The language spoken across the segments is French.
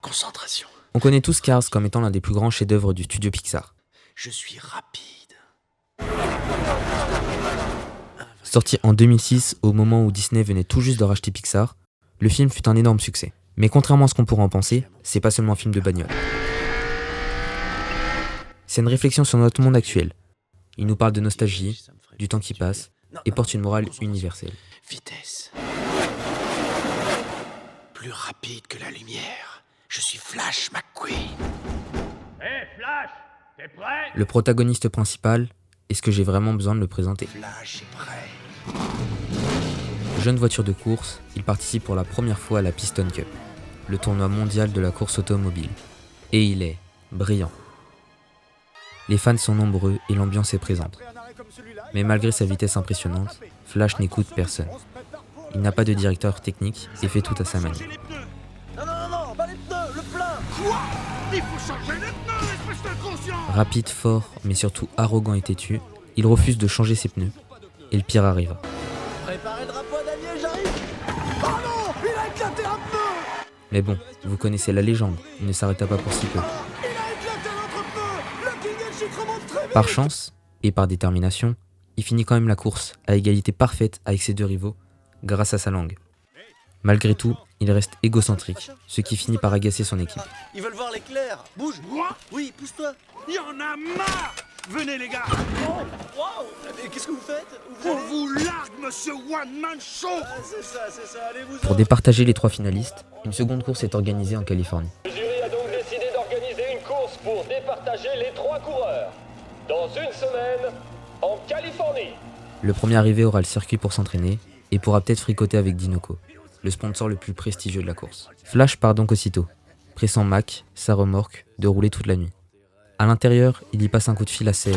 Concentration. On connaît tous Cars comme étant l'un des plus grands chefs-d'œuvre du studio Pixar. Je suis rapide. Sorti en 2006, au moment où Disney venait tout juste de racheter Pixar, le film fut un énorme succès. Mais contrairement à ce qu'on pourrait en penser, c'est pas seulement un film de bagnole. C'est une réflexion sur notre monde actuel. Il nous parle de nostalgie, du temps qui passe, et porte une morale universelle. Vitesse. Plus rapide que la lumière. Je suis Flash McQueen. Hé, Flash, t'es prêt? Le protagoniste principal, est-ce que j'ai vraiment besoin de le présenter? Flash est prêt. Jeune voiture de course, il participe pour la première fois à la Piston Cup, le tournoi mondial de la course automobile. Et il est brillant. Les fans sont nombreux et l'ambiance est présente. Mais malgré sa vitesse impressionnante, Flash n'écoute personne. Il n'a pas de directeur technique et fait tout à sa manière. Non, pas les pneus, le plein. Quoi? Il faut changer les pneus, espèce d'inconscient. Rapide, fort, mais surtout arrogant et têtu, il refuse de changer ses pneus. Et le pire arriva. Préparez le drapeau à Daniel, j'arrive. Oh non, il a éclaté un pneu. Mais bon, vous connaissez la légende, il ne s'arrêta pas pour si peu. Il a éclaté notre pneu. Le King Elchik remonte très vite. Par chance, et par détermination, il finit quand même la course à égalité parfaite avec ses deux rivaux, grâce à sa langue. Malgré tout, il reste égocentrique, ce qui finit par agacer son équipe. Ils veulent voir l'éclair. Bouge. Quoi? Oui, pousse-toi. Il y en a marre. Venez les gars. Oh, wow. Mais qu'est-ce que vous faites? On vous largue, monsieur One Man Show. C'est ça, allez-vous. Pour départager les trois finalistes, une seconde course est organisée en Californie. Le jury a donc décidé d'organiser une course pour départager les 3 coureurs. Dans une semaine, en Californie. Le premier arrivé aura le circuit pour s'entraîner et pourra peut-être fricoter avec Dinoco, le sponsor le plus prestigieux de la course. Flash part donc aussitôt, pressant Mac, sa remorque, de rouler toute la nuit. À l'intérieur, il y passe un coup de fil assez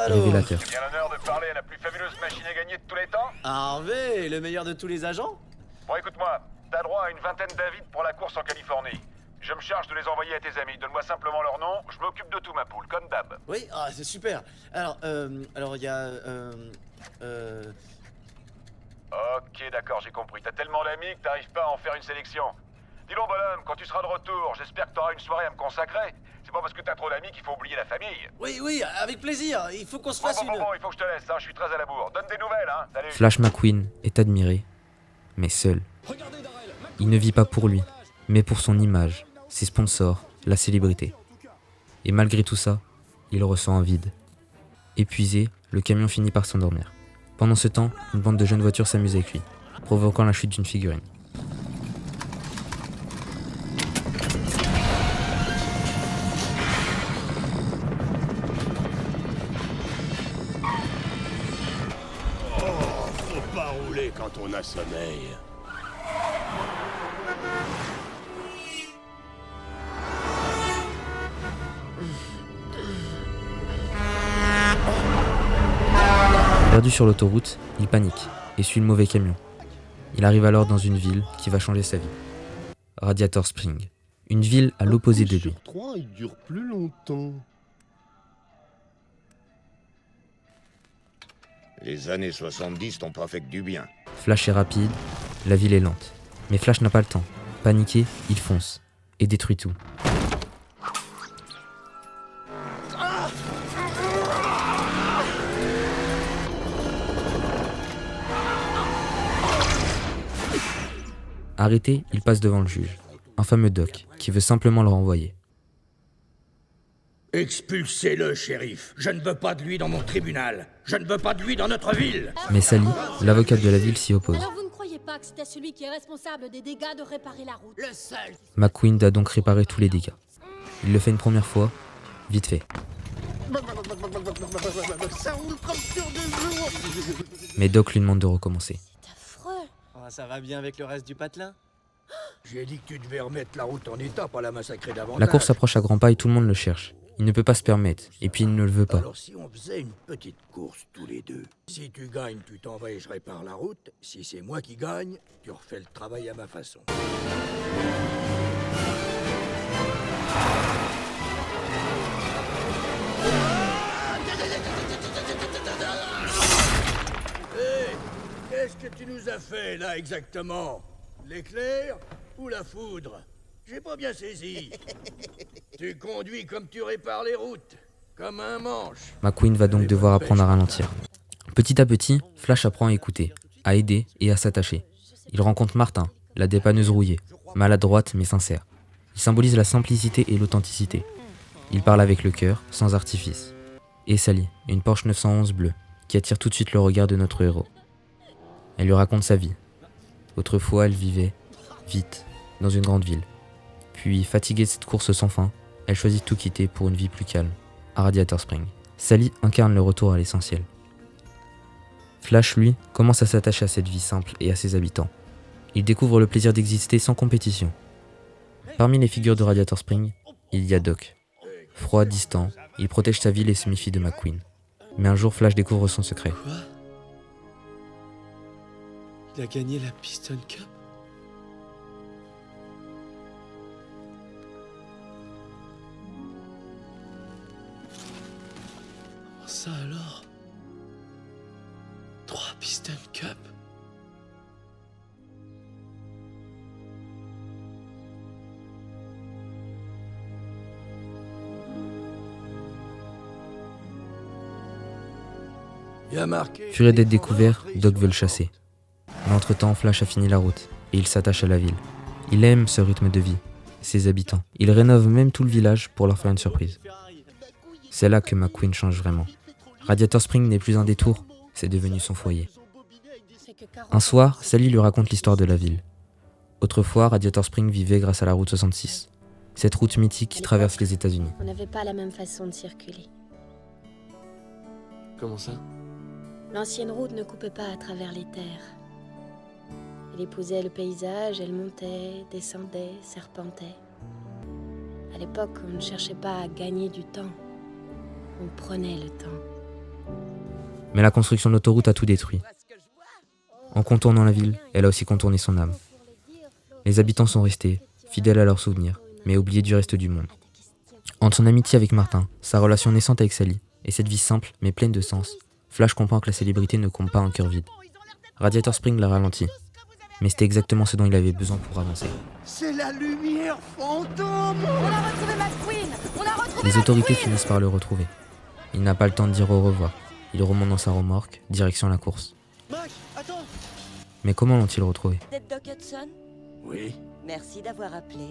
révélateur. J'ai bien l'honneur de parler à la plus fabuleuse machine à gagner de tous les temps. Harvey, le meilleur de tous les agents. Bon, écoute-moi, t'as droit à une vingtaine d'invites pour la course en Californie. Je me charge de les envoyer à tes amis. Donne-moi simplement leur nom, je m'occupe de tout, ma poule, comme d'hab. Oui, c'est super. Alors il y a Ok, d'accord, j'ai compris. T'as tellement d'amis que t'arrives pas à en faire une sélection. Dis donc, bonhomme, quand tu seras de retour, j'espère que t'auras une soirée à me consacrer. C'est pas parce que t'as trop d'amis qu'il faut oublier la famille. Oui, avec plaisir. Il faut qu'on se fasse Bon, il faut que je te laisse, hein, je suis très à la bourre. Donne des nouvelles, hein. Salut. Flash McQueen est admiré, mais seul. Il ne vit pas pour lui, mais pour son image, ses sponsors, la célébrité. Et malgré tout ça, il ressent un vide. Épuisé, le camion finit par s'endormir. Pendant ce temps, une bande de jeunes voitures s'amuse avec lui, provoquant la chute d'une figurine. Faut pas rouler quand on a sommeil. Perdu sur l'autoroute, il panique et suit le mauvais camion. Il arrive alors dans une ville qui va changer sa vie. Radiator Springs, une ville à l'opposé de lui. Sur 3, il dure plus longtemps. Les années 70 t'ont pas fait que du bien. Flash est rapide, la ville est lente. Mais Flash n'a pas le temps. Paniqué, il fonce et détruit tout. Arrêté, il passe devant le juge, un fameux doc, qui veut simplement le renvoyer. Expulsez-le, shérif. Je ne veux pas de lui dans mon tribunal. Je ne veux pas de lui dans notre ville. Mais Sally, l'avocate de la ville, s'y oppose. Alors vous ne croyez pas que c'était celui qui est responsable des dégâts de réparer la route? Le seul. McQueen doit donc réparer tous les dégâts. Il le fait une première fois, vite fait. ça roule comme sur des jours. Mais Doc lui demande de recommencer. C'est affreux. Ça va bien avec le reste du patelin? J'ai dit que tu devais remettre la route en état, pas la massacrer davantage. La course approche à grands pas et tout le monde le cherche. Il ne peut pas se permettre, et puis il ne le veut pas. Alors si on faisait une petite course tous les deux. Si tu gagnes, tu t'en vas et je répare la route. Si c'est moi qui gagne, tu refais le travail à ma façon. Hé, qu'est-ce que tu nous as fait là exactement? L'éclair ou la foudre? J'ai pas bien saisi. Tu conduis comme tu répares les routes, comme un manche. McQueen va donc devoir apprendre à ralentir. Petit à petit, Flash apprend à écouter, à aider et à s'attacher. Il rencontre Martin, la dépanneuse rouillée, maladroite mais sincère. Il symbolise la simplicité et l'authenticité. Il parle avec le cœur, sans artifice. Et Sally, une Porsche 911 bleue, qui attire tout de suite le regard de notre héros. Elle lui raconte sa vie. Autrefois, elle vivait, vite, dans une grande ville. Puis, fatiguée de cette course sans fin, elle choisit de tout quitter pour une vie plus calme, à Radiator Springs. Sally incarne le retour à l'essentiel. Flash, lui, commence à s'attacher à cette vie simple et à ses habitants. Il découvre le plaisir d'exister sans compétition. Parmi les figures de Radiator Springs, il y a Doc. Froid, distant, il protège sa ville et se méfie de McQueen. Mais un jour, Flash découvre son secret. Quoi? Il a gagné la Piston Cup? Ça alors? 3 Piston Cup? Furieux d'être découvert, Doc veut le chasser. Mais entre-temps, Flash a fini la route et il s'attache à la ville. Il aime ce rythme de vie, ses habitants. Il rénove même tout le village pour leur faire une surprise. C'est là que McQueen change vraiment. Radiator Springs n'est plus un détour, c'est devenu son foyer. Un soir, Sally lui raconte l'histoire de la ville. Autrefois, Radiator Springs vivait grâce à la route 66, cette route mythique qui traverse les États-Unis. On n'avait pas la même façon de circuler. Comment ça? L'ancienne route ne coupait pas à travers les terres. Elle épousait le paysage, elle montait, descendait, serpentait. À l'époque, on ne cherchait pas à gagner du temps. On prenait le temps. Mais la construction de l'autoroute a tout détruit. En contournant la ville, elle a aussi contourné son âme. Les habitants sont restés, fidèles à leurs souvenirs, mais oubliés du reste du monde. Entre son amitié avec Martin, sa relation naissante avec Sally, et cette vie simple mais pleine de sens, Flash comprend que la célébrité ne compte pas un cœur vide. Radiator Springs l'a ralenti, mais c'était exactement ce dont il avait besoin pour avancer. C'est la lumière fantôme! On a retrouvé McQueen! On a retrouvé Les autorités finissent par le retrouver. Il n'a pas le temps de dire au revoir. Il remonte dans sa remorque, direction la course. Mac, attends! Mais comment l'ont-ils retrouvé? Vous êtes Doc Hudson? Oui. Merci d'avoir appelé.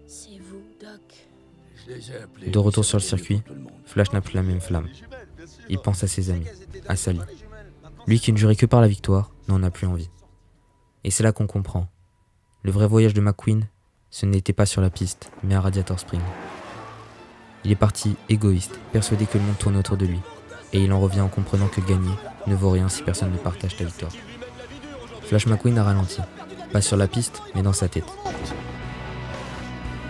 C'est vous, Doc. Je les ai appelés. De retour sur le circuit, Flash n'a plus la même flamme. Il pense à ses amis, à Sally. Lui qui ne jurait que par la victoire, n'en a plus envie. Et c'est là qu'on comprend. Le vrai voyage de McQueen, ce n'était pas sur la piste, mais à Radiator Springs. Il est parti égoïste, persuadé que le monde tourne autour de lui. Et il en revient en comprenant que gagner ne vaut rien si personne ne partage ta victoire. Flash McQueen a ralenti. Pas sur la piste, mais dans sa tête.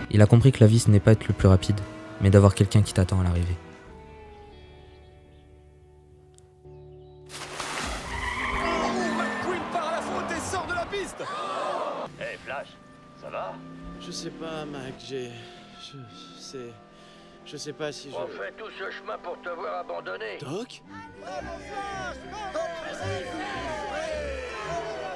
Il a compris que la vie ce n'est pas être le plus rapide, mais d'avoir quelqu'un qui t'attend à l'arrivée. McQueen part à la faute et sort de la piste! Hey Flash, ça va? Je sais pas, Mac, Je sais pas si je... On fait tout ce chemin pour te voir abandonné. Doc?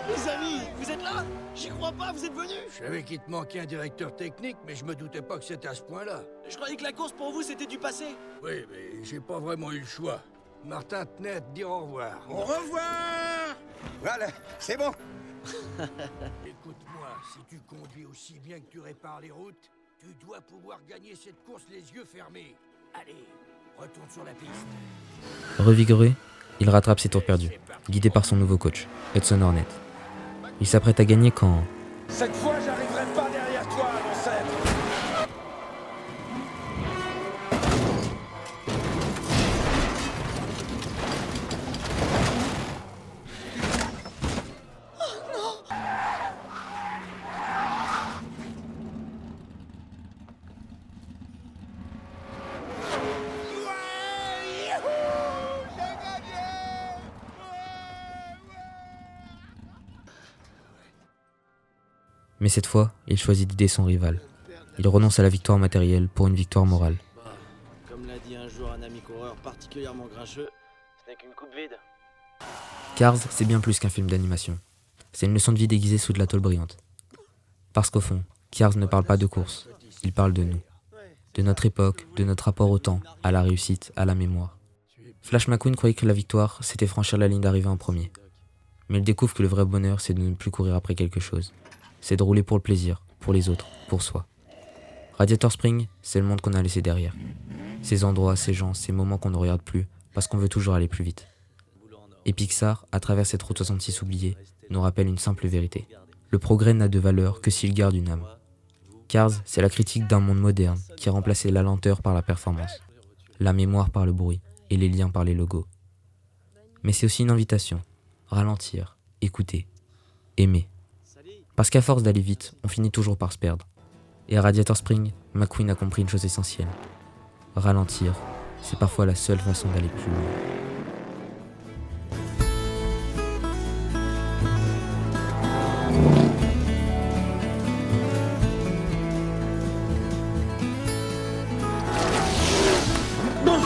Les amis, vous êtes là? J'y crois pas, vous êtes venus? Je savais qu'il te manquait un directeur technique, mais je me doutais pas que c'était à ce point-là. Je croyais que la course pour vous c'était du passé. Oui, mais j'ai pas vraiment eu le choix. Martin tenait à te dire au revoir. Au revoir! Voilà, c'est bon. Écoute-moi, si tu conduis aussi bien que tu répares les routes, tu dois pouvoir gagner cette course les yeux fermés. Allez, retourne sur la piste. Revigoré, il rattrape ses tours perdus, guidé par son nouveau coach, Hudson Hornet. Il s'apprête à gagner quand... Cette fois, j'arriverai pas derrière toi, ancêtre. Mais cette fois, il choisit d'aider son rival. Il renonce à la victoire matérielle pour une victoire morale. Comme l'a dit un jour un ami coureur particulièrement grincheux, ce n'est avec une coupe vide. Cars, c'est bien plus qu'un film d'animation. C'est une leçon de vie déguisée sous de la tôle brillante. Parce qu'au fond, Cars ne parle pas de course, il parle de nous. De notre époque, de notre rapport au temps, à la réussite, à la mémoire. Flash McQueen croyait que la victoire, c'était franchir la ligne d'arrivée en premier. Mais il découvre que le vrai bonheur, c'est de ne plus courir après quelque chose. C'est de rouler pour le plaisir, pour les autres, pour soi. Radiator Springs, c'est le monde qu'on a laissé derrière. Ces endroits, ces gens, ces moments qu'on ne regarde plus, parce qu'on veut toujours aller plus vite. Et Pixar, à travers cette route 66 oubliée, nous rappelle une simple vérité. Le progrès n'a de valeur que s'il garde une âme. Cars, c'est la critique d'un monde moderne qui a remplacé la lenteur par la performance, la mémoire par le bruit et les liens par les logos. Mais c'est aussi une invitation, ralentir, écouter, aimer. Parce qu'à force d'aller vite, on finit toujours par se perdre. Et à Radiator Springs, McQueen a compris une chose essentielle. Ralentir, c'est parfois la seule façon d'aller plus loin. Bon.